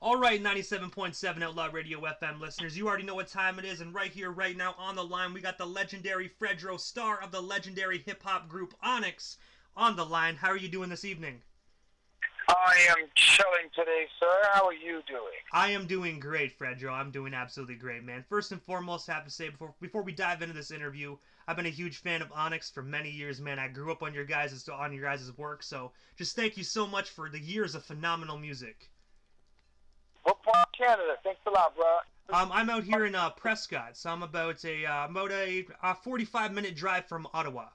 All right, 97.7 Outlaw Radio FM listeners, you already know what time it is, and right here, right now, on the line, we got the legendary Fredro Starr of the legendary hip-hop group Onyx on the line. How are you doing this evening? I am chilling today, sir. How are you doing? I am doing great, Fredro. I'm doing absolutely great, man. First and foremost, I have to say, before we dive into this interview, I've been a huge fan of Onyx for many years, man. I grew up on your guys' work, so just thank you so much for the years of phenomenal music. What part of Canada? Thanks a lot, bro. I'm out here in Prescott, so I'm about a 45-minute drive from Ottawa.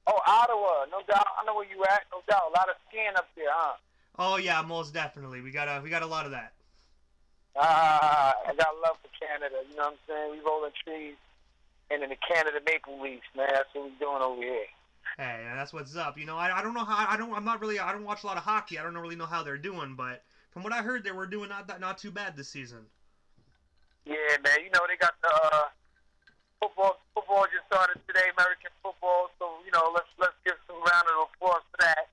Oh, Ottawa. No doubt. I know where you at. No doubt. A lot of skiing up there, huh? Oh yeah, most definitely. We got a lot of that. I got love for Canada. You know what I'm saying? We rolling trees and in the Canada maple leaves, man. That's what we doing over here. Hey, that's what's up. You know, I don't know how I don't watch a lot of hockey. I don't really know how they're doing, but from what I heard, they were doing not too bad this season. Yeah, man. You know they got the football. Football just started today, American football. So let's give some round of applause for that.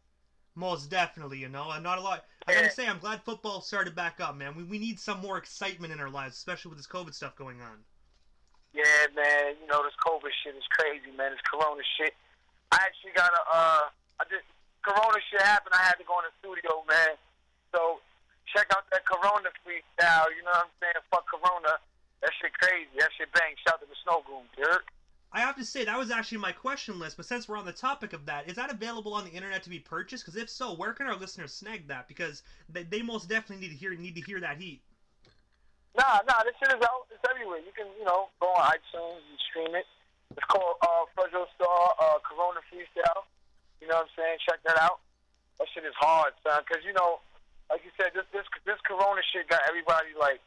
Most definitely, you know, and not a lot. I gotta say, I'm glad football started back up, man. We need some more excitement in our lives, especially with this COVID stuff going on. Yeah, man. You know this COVID shit is crazy, man. This Corona shit. I actually got I just Corona shit happened. I had to go in the studio, man. So check out that Corona freestyle. You know what I'm saying? Fuck Corona. That shit crazy. That shit bang. Shout to the Snow Goon, dude. I have to say, that was actually my question list, but since we're on the topic of that, is that available on the internet to be purchased? Because if so, where can our listeners snag that? Because they most definitely need to hear that heat. Nah, this shit is out. It's everywhere. You can, go on iTunes and stream it. It's called Fredro Starr Corona Freestyle. You know what I'm saying? Check that out. That shit is hard, son. Because, like you said, this Corona shit got everybody, like,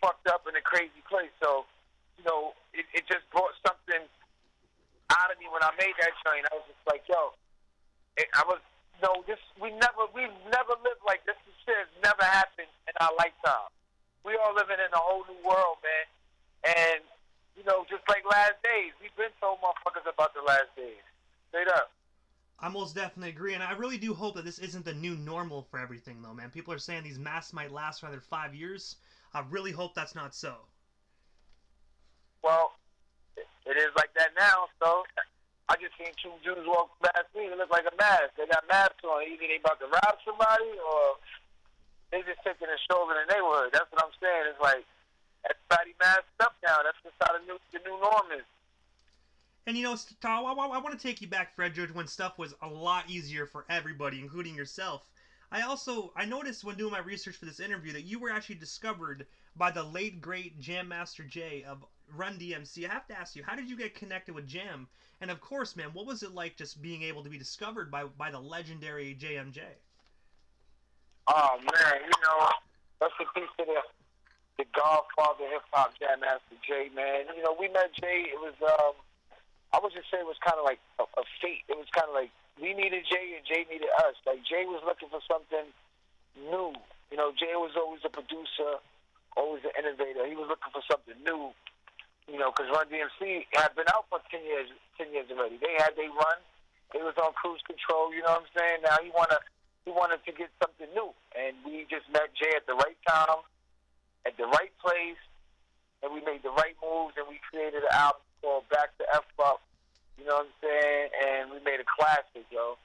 fucked up in a crazy place. So, it just brought something out of me when I made that joint. I was just like, yo, we've never lived like this. This shit has never happened in our lifetime. We are living in a whole new world, man. And, just like last days, we've been told motherfuckers about the last days. Straight up. I most definitely agree, and I really do hope that this isn't the new normal for everything, though, man. People are saying these masks might last for another 5 years. I really hope that's not so. Well, it is like that now, so I just seen two Jews walk past me. It looked like a mask. They got masks on. Either they about to rob somebody or they just taking a stroll in the neighborhood. That's what I'm saying. It's like everybody masked up now. That's just how the new norm is. And Tal, I want to take you back, Fred Judge, when stuff was a lot easier for everybody, including yourself. I noticed when doing my research for this interview that you were actually discovered by the late great Jam Master Jay of Run DMC. I have to ask you, how did you get connected with Jam? And of course, man, what was it like just being able to be discovered by the legendary JMJ? Oh man, that's a piece of the Godfather hip hop Jam Master Jay, man. We met Jay. It was I would just say it was kind of like a fate. It was kind of like we needed Jay and Jay needed us. Like Jay was looking for something new. Jay was always a producer, always an innovator. He was looking for something new. Because Run DMC had been out for 10 years already. They had their run. They was on cruise control. You know what I'm saying? Now he wanted to get something new, and we just met Jay at the right time, at the right place, and we made the right moves, and we created an album called Back to F Up. You know what I'm saying? And we made a classic, yo.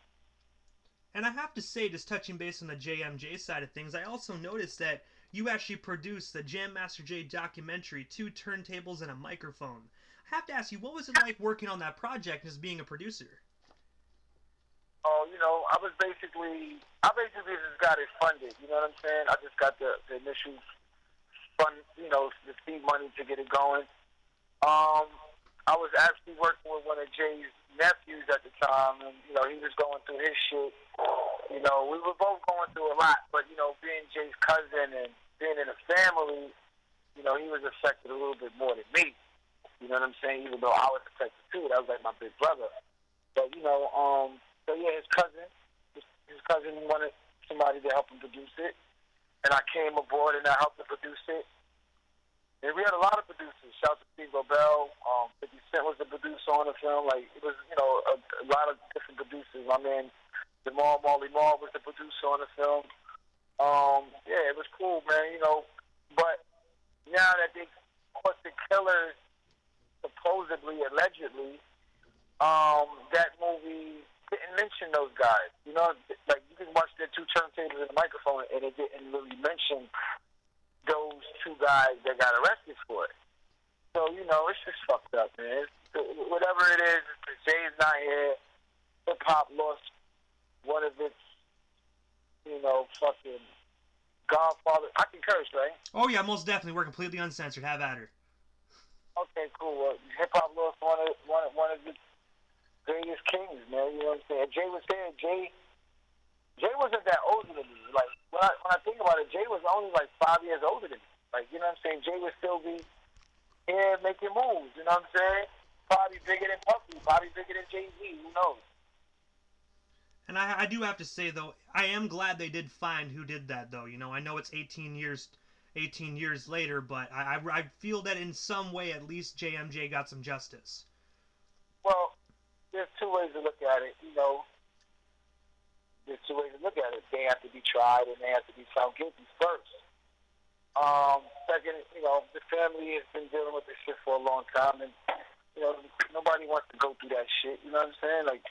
And I have to say, just touching base on the JMJ side of things, I also noticed that you actually produced the Jam Master Jay documentary, 2 turntables and a microphone. I have to ask you, what was it like working on that project as being a producer? Oh, I basically just got it funded. You know what I'm saying? I just got the initial fund, the seed money to get it going. I was actually working with one of Jay's nephews at the time, and he was going through his shit. We were both going through a lot, but being Jay's cousin and being in a family, he was affected a little bit more than me. You know what I'm saying? Even though I was affected too, that was like my big brother. But so yeah, his cousin wanted somebody to help him produce it, and I came aboard and I helped him produce it. And we had a lot of producers. Shout out to Steve Bell. 50 Cent was the producer on the film. Like, it was, a lot of different producers. My man, Jamal Marley Marl was the producer on the film. Yeah, it was cool, man. killers supposedly, allegedly, that movie didn't mention those guys. You know, like you can watch their two turntables and the microphone, and it didn't really mention those two guys that got arrested for it. So, you know, it's just fucked up, man. Whatever it is, Jay's not here. Hip hop lost one of its, you know, fucking godfather. I can curse, right? Oh yeah, most definitely. We're completely uncensored. Have at her. Okay, cool. Well, hip hop lost one of its greatest kings, man. You know what I'm saying? Jay was here. Jay wasn't that older than me. Like when I think about it, Jay was only like 5 years older than me. Like, you know what I'm saying? Jay would still be here making moves. You know what I'm saying? Probably bigger than Puffy. Probably bigger than Jay-Z. Who knows? And I do have to say though, I am glad they did find who did that though. You know, I know it's 18 years later, but I feel that in some way at least JMJ got some justice. Well, there's two ways to look at it. You know, there's two ways to look at it. They have to be tried and they have to be found guilty first. Second, you know, the family has been dealing with this shit for a long time, and you know, nobody wants to go through that shit. You know what I'm saying? Like,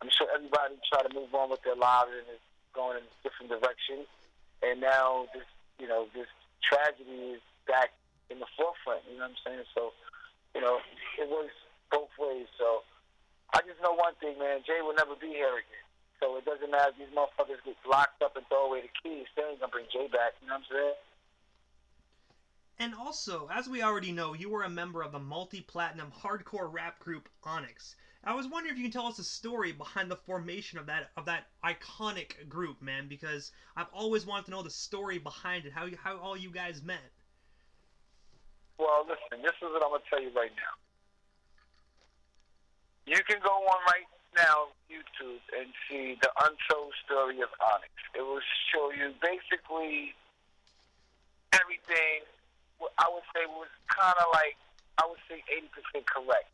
I'm sure everybody try to move on with their lives and is going in different directions. And now this, you know, this tragedy is back in the forefront. You know what I'm saying? So, you know, it works both ways. So, I just know one thing, man. Jay will never be here again. So it doesn't matter if these motherfuckers get locked up and throw away the keys. They ain't gonna bring Jay back. You know what I'm saying? And also, as we already know, you were a member of the multi-platinum hardcore rap group Onyx. I was wondering if you can tell us a story behind the formation of that iconic group, man, because I've always wanted to know the story behind it, how all you guys met. Well, listen, this is what I'm gonna tell you right now. You can go on right now YouTube and see the untold story of Onyx. It will show you basically everything. I would say was kind of like, I would say 80% correct.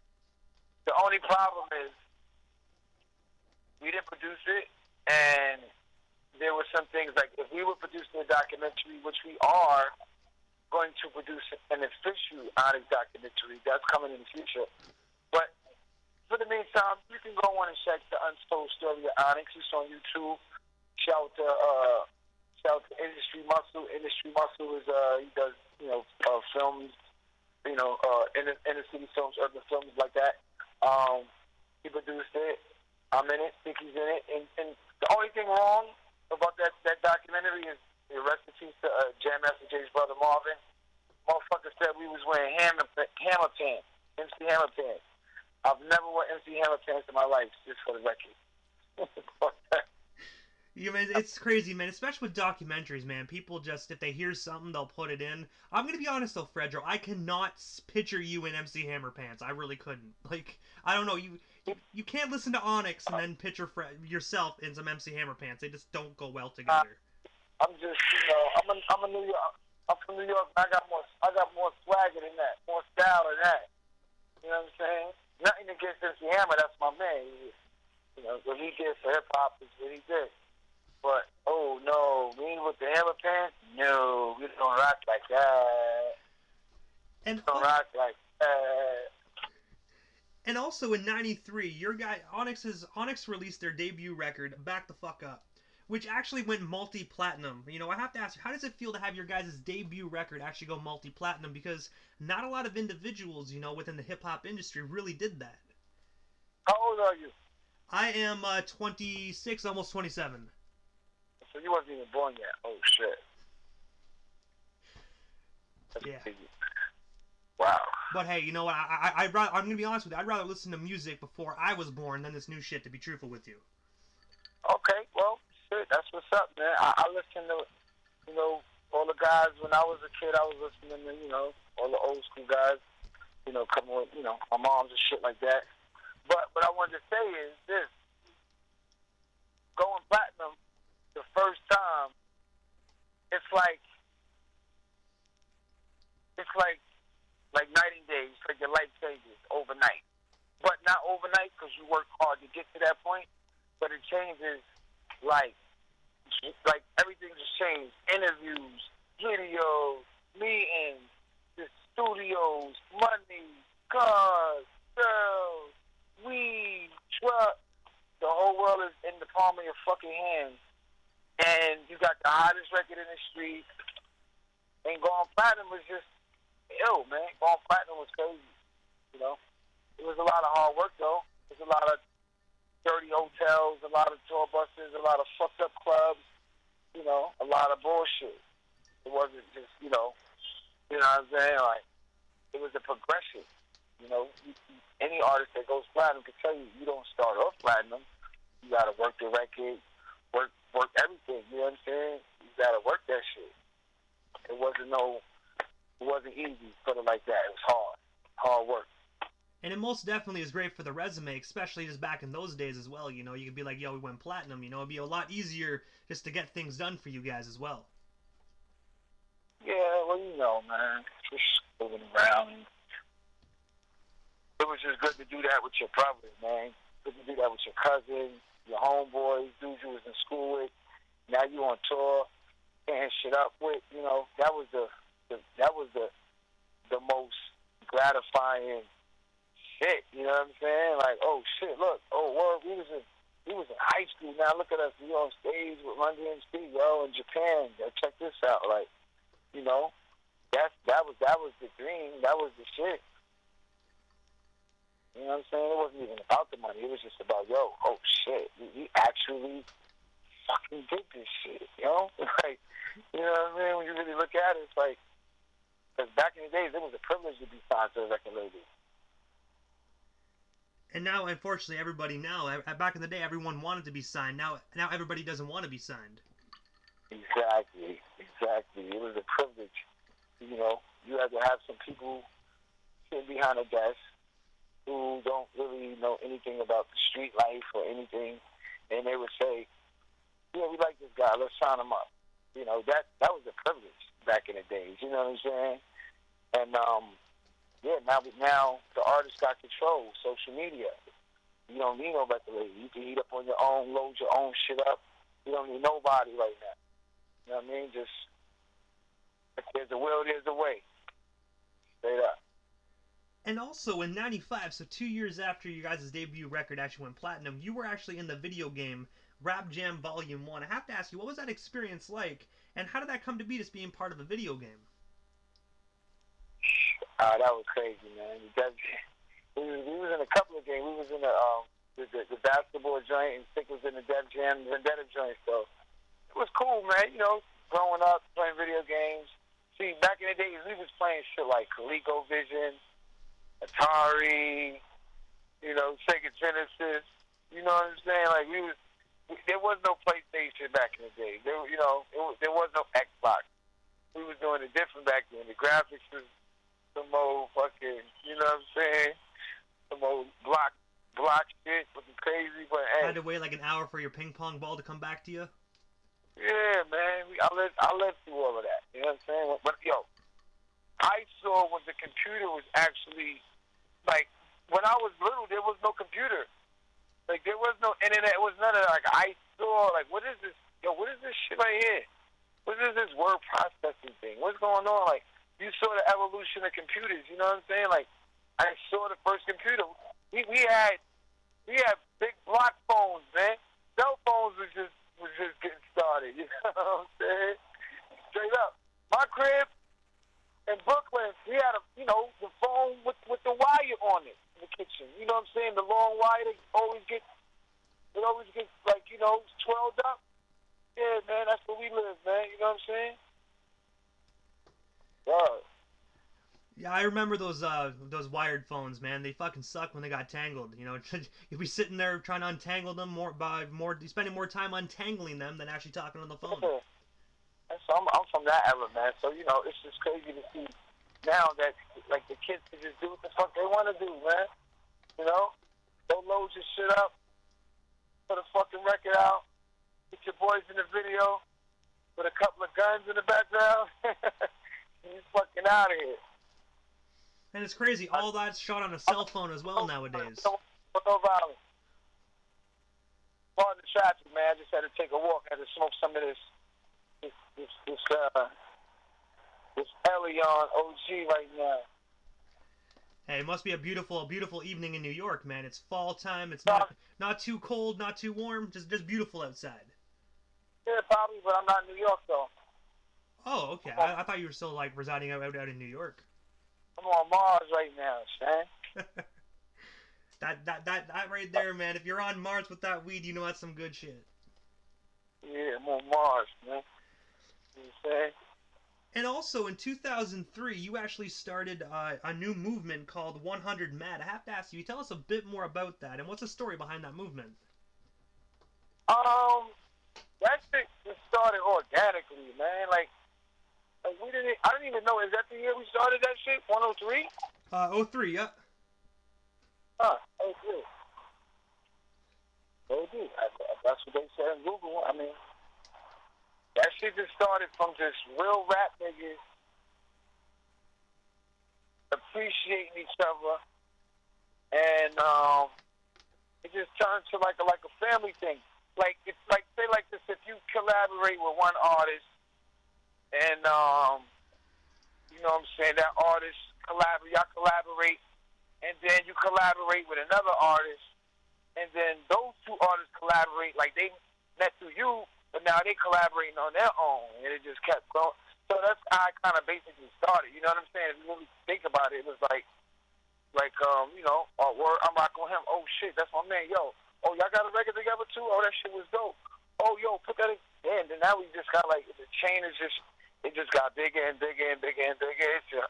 The only problem is we didn't produce it, and there were some things like if we were producing a documentary, which we are going to produce an official Onyx documentary that's coming in the future. But for the meantime, you can go on and check the untold story of Onyx. It's on YouTube. Shout out to Industry Muscle. Industry Muscle is he does films, inner city films, urban films like that. He produced it. I'm in it. Think he's in it. And the only thing wrong about that documentary is the rest in peace to Jam Master Jay's brother Marvin. Motherfucker said we was wearing hammer pants, MC Hammer pants. I've never worn MC Hammer pants in my life, just for the record. You know, it's crazy, man. Especially with documentaries, man. People just, if they hear something, they'll put it in. I'm gonna be honest though, Fredro. I cannot picture you in MC Hammer pants. I really couldn't. Like, I don't know. You can't listen to Onyx and then picture yourself in some MC Hammer pants. They just don't go well together. I'm just, I'm a New York. I'm from New York. I got more swagger than that, more style than that. You know what I'm saying? Nothing against MC Hammer. That's my man. You know, what he did for hip hop is what he did. But, oh no, me with the hammer pants? No, we don't rock like that. And we don't rock like that. And also in '93, your guy Onyx released their debut record, Back the Fuck Up, which actually went multi-platinum. You know, I have to ask you, how does it feel to have your guys' debut record actually go multi-platinum? Because not a lot of individuals, you know, within the hip-hop industry really did that. How old are you? I am 26, almost 27. So you wasn't even born yet. Oh, shit. That's yeah. Crazy. Wow. But hey, you know what? I'm going to be honest with you. I'd rather listen to music before I was born than this new shit, to be truthful with you. Okay, well, shit, that's what's up, man. I listened to, you know, all the guys when I was a kid. I was listening to, you know, all the old school guys, you know, coming with, you know, my moms and shit like that. But what I wanted to say is this. Going platinum the first time, it's like night and day. It's like your life changes overnight. But not overnight because you work hard to get to that point. But it changes like everything just changed. Interviews, videos, meetings, just studios, money, cars, girls, weed, truck. The whole world is in the palm of your fucking hands. And you got the hottest record in the street. And going platinum was just ill, man. Going platinum was crazy. You know? It was a lot of hard work, though. It was a lot of dirty hotels, a lot of tour buses, a lot of fucked up clubs, you know, a lot of bullshit. It wasn't just, you know what I'm saying? Like, it was a progression. You know, any artist that goes platinum can tell you, you don't start off platinum. You gotta work the record, work everything. You know what I'm saying? You gotta work that shit. It wasn't easy. Put it like that. It was hard work. And it most definitely is great for the resume, especially just back in those days as well. You know, you could be like, yo, we went platinum. You know, it'd be a lot easier just to get things done for you guys as well. Yeah, well, you know, man, just moving around. It was just good to do that with your brothers, man. Good to do that with your cousins, your homeboys, dudes you was in school with. Now you on tour, tearing shit up with. You know, that was the most gratifying shit. You know what I'm saying? Like, oh shit, look, oh well, we was in high school. Now look at us, we on stage with Run DMC, yo, in Japan. Yo, check this out, like. You know, that was the dream. That was the shit. You know what I'm saying? It wasn't even about the money. It was just about, yo, oh shit, we actually fucking did this shit. You know, like, you know what I mean? When you really look at it, it's like, because back in the days, it was a privilege to be signed to a record label. And now, unfortunately, everybody now, back in the day, everyone wanted to be signed. Now everybody doesn't want to be signed. Exactly. It was a privilege. You know, you had to have some people sitting behind a desk who don't really know anything about the street life or anything, and they would say, "Yeah, we like this guy. Let's sign him up." You know, that was a privilege back in the days. You know what I'm saying? And yeah, now the artist got control. Social media. You don't need no record label. You can heat up on your own, load your own shit up. You don't need nobody right now. You know what I mean? Just, if there's a will, there's a way. Straight up. And also in '95, so 2 years after you guys' debut record actually went platinum, you were actually in the video game Rap Jam Volume 1. I have to ask you, what was that experience like? And how did that come to be, just being part of a video game? That was crazy, man. We was in a couple of games. We was in the basketball joint, and Sick was in the Def Jam Vendetta joint, so it was cool, man. You know, growing up, playing video games. See, back in the days, we was playing shit like ColecoVision, Atari, you know, Sega Genesis. You know what I'm saying? Like, there was no PlayStation back in the day. There was no Xbox. We was doing it different back then. The graphics was some old fucking, you know what I'm saying? Some old block shit, looking crazy, but hey. Had to wait like an hour for your ping pong ball to come back to you? Yeah, man. I lived through all of that. You know what I'm saying? But, yo, I saw when the computer was actually, like, when I was little, there was no computer. Like, there was no internet. It was none of that. Like, I saw, like, what is this? Yo, what is this shit right here? What is this word processing thing? What's going on? Like, you saw the evolution of computers. You know what I'm saying? Like, I saw the first computer. We had big block phones, man. Cell phones was just getting started. You know what I'm saying? Straight up. My crib in Brooklyn, we had the phone with the wire on it in the kitchen. You know what I'm saying? The long wire that always gets like, you know, twirled up. Yeah, man, that's where we live, man. You know what I'm saying? Yeah. Yeah, I remember those wired phones, man. They fucking suck when they got tangled. You know, you'll be sitting there trying to untangle them spending more time untangling them than actually talking on the phone. Yeah. So I'm from that era, man. So, you know, it's just crazy to see now that, like, the kids can just do what the fuck they want to do, man. You know? Go load your shit up, put a fucking record out, get your boys in the video with a couple of guns in the background, and you fucking out of here. And it's crazy, all that's shot on a cell phone as well nowadays. No violence. Pardon the traffic, man. I just had to take a walk. I had to smoke some of this It's Elion OG right now. Hey, it must be a beautiful evening in New York, man. It's fall time. It's So, not too cold, not too warm. Just beautiful outside. yeah, probably, but I'm not in New York though. Oh, okay. I'm on, I thought you were still like residing out in New York. I'm on Mars right now, man. That right there, man. If you're on Mars with that weed, you know that's some good shit. Yeah, I'm on Mars, man. You know what I'm saying? And also in 2003, you actually started a new movement called 100 Mad. I have to ask you, tell us a bit more about that, and what's the story behind that movement? Um, that shit just started organically, man. Like we didn't. I didn't even know. Is that the year we started that shit? 103? Oh three, yeah. Huh? Oh, good. They did. That's what they said in Google. I mean, that shit just started from just real rap niggas appreciating each other, and it just turned to like a family thing. Like it's like say like this: if you collaborate with one artist, and you know what I'm saying, that artist y'all collaborate, and then you collaborate with another artist, and then those two artists collaborate, like they met through you, but now they collaborating on their own, and it just kept going. So that's how I kind of basically started. You know what I'm saying? If you really think about it, it was you know, oh, I'm rocking with him. Oh shit, that's my man. Yo, oh y'all got a record together too? Oh, that shit was dope. Oh yo, put that in. And then now we just got like the chain is just it just got bigger and bigger and bigger and bigger. It's just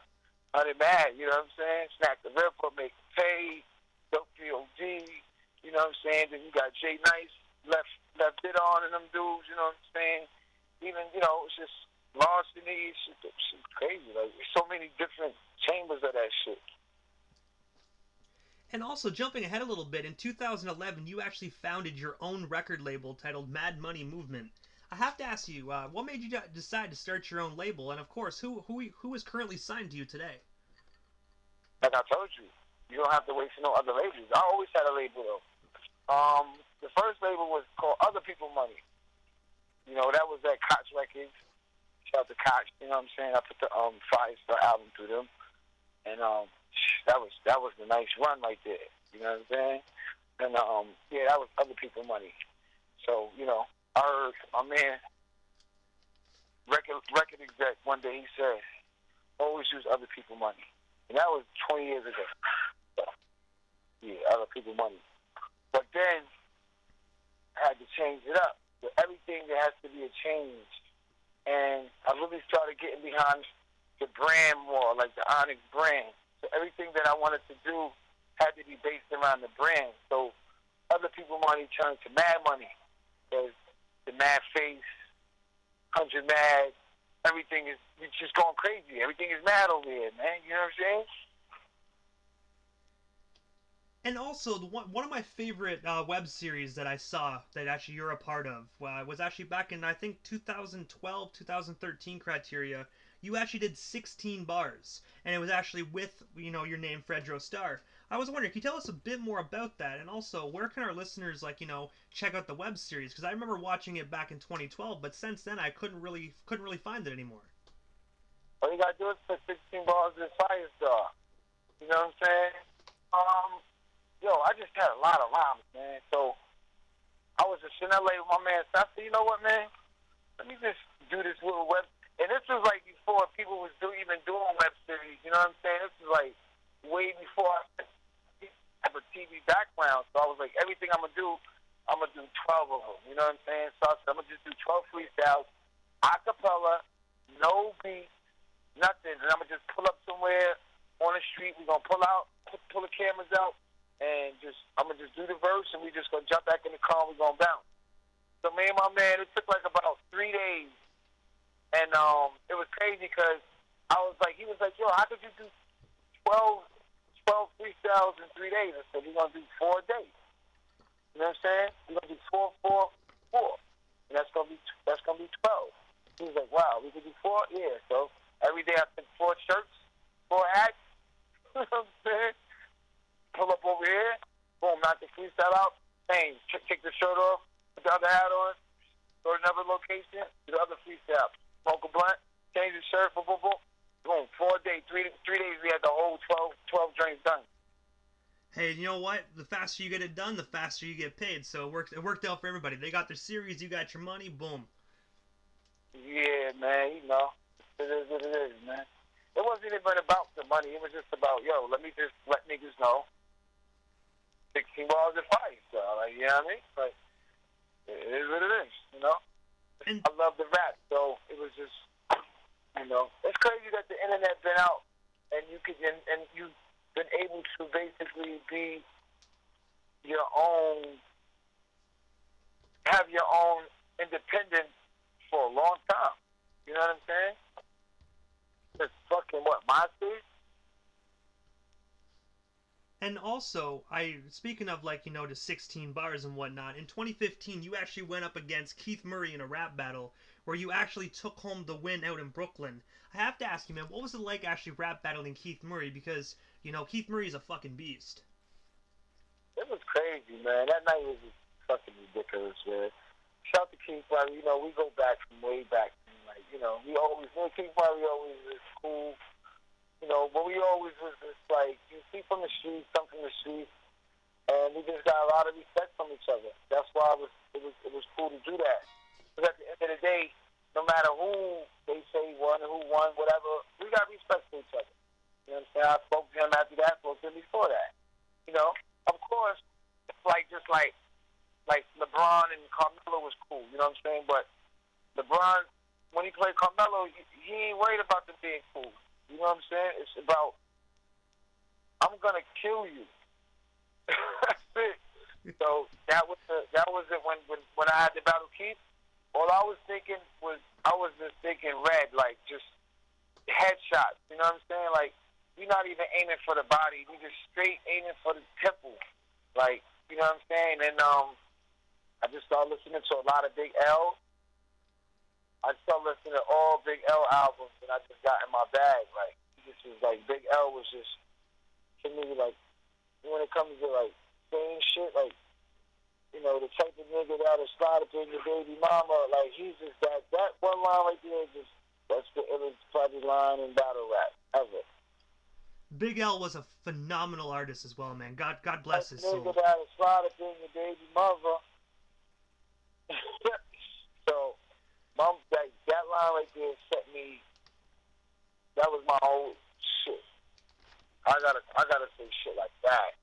mad. You know what I'm saying? Snack the Ripper, make it pay, dope POD. You know what I'm saying? Then you got Jay Nice, left it on and them dudes. You know what I'm saying? Even you know it's just larceny. Shit crazy. Like there's so many different chambers of that shit. And also, jumping ahead a little bit, in 2011, you actually founded your own record label titled Mad Money Movement. I have to ask you, what made you decide to start your own label? And of course, who is currently signed to you today? Like I told you, you don't have to wait for no other labels. I always had a label though. The first label was called Other People Money. You know, that was at Koch Records. Shout out to Koch, you know what I'm saying? I put the Freestyle album through them. And that was the nice run right there. You know what I'm saying? And yeah, that was Other People Money. So, you know, I heard my man record exec one day, he said, always use other people money. And that was 20 years ago. So, yeah, other people money. But then I had to change it up. So everything there has to be a change. And I really started getting behind the brand more, like the Onyx brand. So everything that I wanted to do had to be based around the brand. So Other People Money turned to Mad Money. There's the Mad Face, 100 Mad. Everything is it's just going crazy. Everything is mad over here, man. You know what I'm saying? And also, one of my favorite web series that I saw that actually you're a part of was actually back in, I think, 2012, 2013 criteria. You actually did 16 bars, and it was actually with, you know, your name, Fredro Starr. I was wondering, can you tell us a bit more about that? And also, where can our listeners, like, you know, check out the web series? Because I remember watching it back in 2012, but since then I couldn't really find it anymore. All you gotta do is put 16 bars in Firestar. You know what I'm saying? Yo, I just had a lot of rhymes, man. So I was just in LA with my man. So I said, you know what, man? Let me just do this little web. And this was like before people was even doing web series. You know what I'm saying? This is like way before I have a TV background. So I was like, everything I'm gonna do 12 of them. You know what I'm saying? So I said, I'm gonna just do 12 freestyles, acapella, no beat, nothing. And I'm gonna just pull up somewhere on the street. We're gonna pull the cameras out. And I'm gonna just do the verse, and we just gonna jump back in the car, and we gonna bounce. So me and my man, it took like about 3 days, and it was crazy because he was like, yo, how could you do 12 freestyles in 3 days? I said, we're gonna do 4 days. You know what I'm saying? We're gonna do 4, 4, 4, and that's gonna be 12. He was like, wow, we could do 4, yeah. So every day I took 4 shirts, 4 hats. You know what I'm saying? Pull up over here, boom, knock the freestyle out, same, take the shirt off, put the other hat on, go to another location, do the other freestyle, smoke a blunt, change the shirt, boom, boom, boom, boom, 4 days, 3 days, we had the whole 12 joints done. Hey, you know what? The faster you get it done, the faster you get paid. So it worked out for everybody. They got their series, you got your money, boom. Yeah, man, you know, it is what it is, man. It wasn't even about the money. It was just about, yo, let me just let niggas know 16 balls of fire. So, like, you know what I mean? Like, it is what it is, you know? And I love the rap, so it was just, you know. It's crazy that the internet been out and you could, and you've been able to basically be your own, have your own independence for a long time. You know what I'm saying? It's fucking what, MySpace? And also, speaking of like, the 16 bars and whatnot, in 2015 you actually went up against Keith Murray in a rap battle where you actually took home the win out in Brooklyn. I have to ask you, man, what was it like actually rap battling Keith Murray? Because, Keith Murray is a fucking beast. It was crazy, man. That night was just fucking ridiculous, man. Shout to Keith Murray. We go back from way back. Like, Keith Murray always was cool. But we always was just like, you see from the streets, come from the streets, and we just got a lot of respect from each other. That's why it was cool to do that. Because at the end of the day, no matter who they say won, who won, whatever, we got respect for each other. You know what I'm saying? I spoke to him after that, spoke to him before that. Of course, it's just like LeBron and Carmelo was cool. You know what I'm saying? But LeBron, when he played Carmelo, he ain't worried about them being cool. You know what I'm saying? It's about, I'm gonna kill you. That's it. So that was it when I had to battle Keith. All I was thinking was, I was just thinking red, like just headshots. You know what I'm saying? Like, you're not even aiming for the body. You just straight aiming for the temple. Like, you know what I'm saying? And I just started listening to a lot of Big L. I started listening to all Big L albums, and I just got in my bag. Like, this is like, Big L was just, to me, like, when it comes to, like, saying shit, like, the type of nigga that'll slide up in your baby mama, like, he's just that one line right there is just, that's the illest probably line in battle rap ever. Big L was a phenomenal artist as well, man. God bless his soul. Nigga that'll slide up in your baby mother. So, that line right there set me. That was my whole shit. I gotta say shit like that.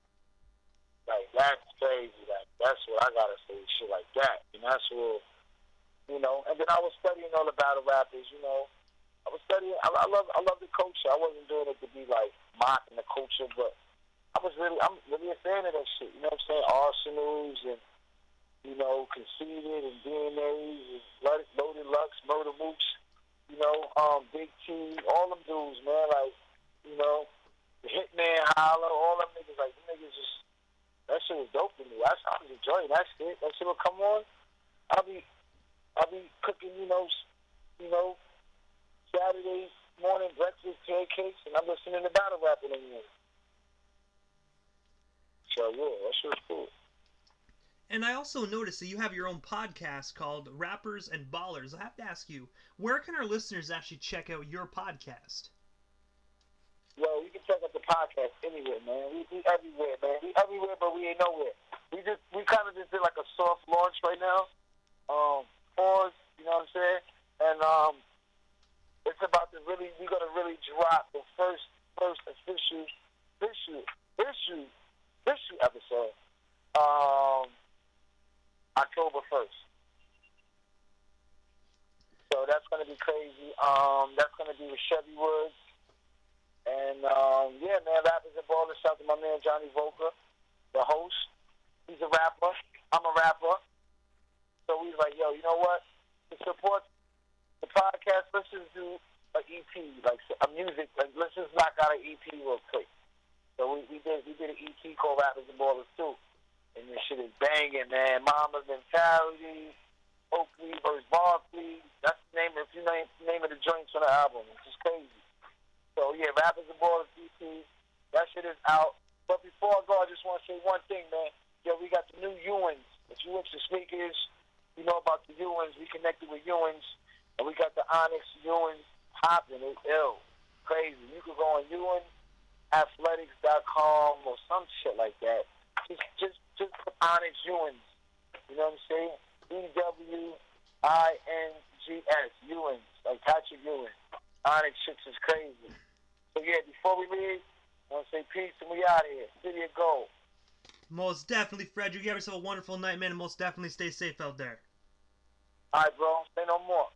Like, that's crazy. Like, that's what I gotta say, shit like that. And that's what, And then I was studying all the battle rappers. I was studying. I love the culture. I wasn't doing it to be like mocking the culture, but I'm really a fan of that shit. You know what I'm saying? Arsenals and Conceited and DNAs and Loaded Lux, Murder Mooks, Big T, all them dudes, man. Like, the Hitman Holler, all them niggas. Like, them niggas just, that shit was dope to me. I was enjoying that shit. That shit would come on. I'll be cooking, Saturday morning breakfast pancakes, and I'm listening to battle rapping in the morning. So yeah, that shit was cool. And I also noticed that you have your own podcast called Rappers and Ballers. I have to ask you, where can our listeners actually check out your podcast? Yo, you can check out the podcast anywhere, man. We everywhere, man. We everywhere, but we ain't nowhere. We kind of just did like a soft launch right now. Pause, you know what I'm saying? And it's about to we're gonna really drop the first official episode. October 1st. So that's going to be crazy. That's going to be with Chevy Woods. And, yeah, man, Rappers and Ballers. Shout out to my man, Johnny Volker, the host. He's a rapper. I'm a rapper. So we was like, yo, you know what? To support the podcast, let's just do an EP, like a music. Like, let's just knock out an EP real quick. So we did an EP called Rappers and Ballers, too. And this shit is banging, man. Mama's Mentality, Oakley vs. Barkley. That's the name of the joints on the album. It's just crazy. So yeah, Rappers and Ballers EP. That shit is out. But before I go, I just want to say one thing, man. Yo, we got the new Ewins. If you into sneakers, you know about the Ewins. We connected with Ewins. And we got the Onyx Ewins popping. It's ill. crazy. You could go on EwanAthletics.com or some shit like that. Just put Onyx Ewins. You know what I'm saying? EWINGS, Ewins, like Patrick Ewing. Onyx shit is crazy. So yeah, before we leave, I want to say peace and we out of here. City of Gold. Most definitely, Fredro. You have yourself a wonderful night, man, and most definitely stay safe out there. All right, bro. Say no more.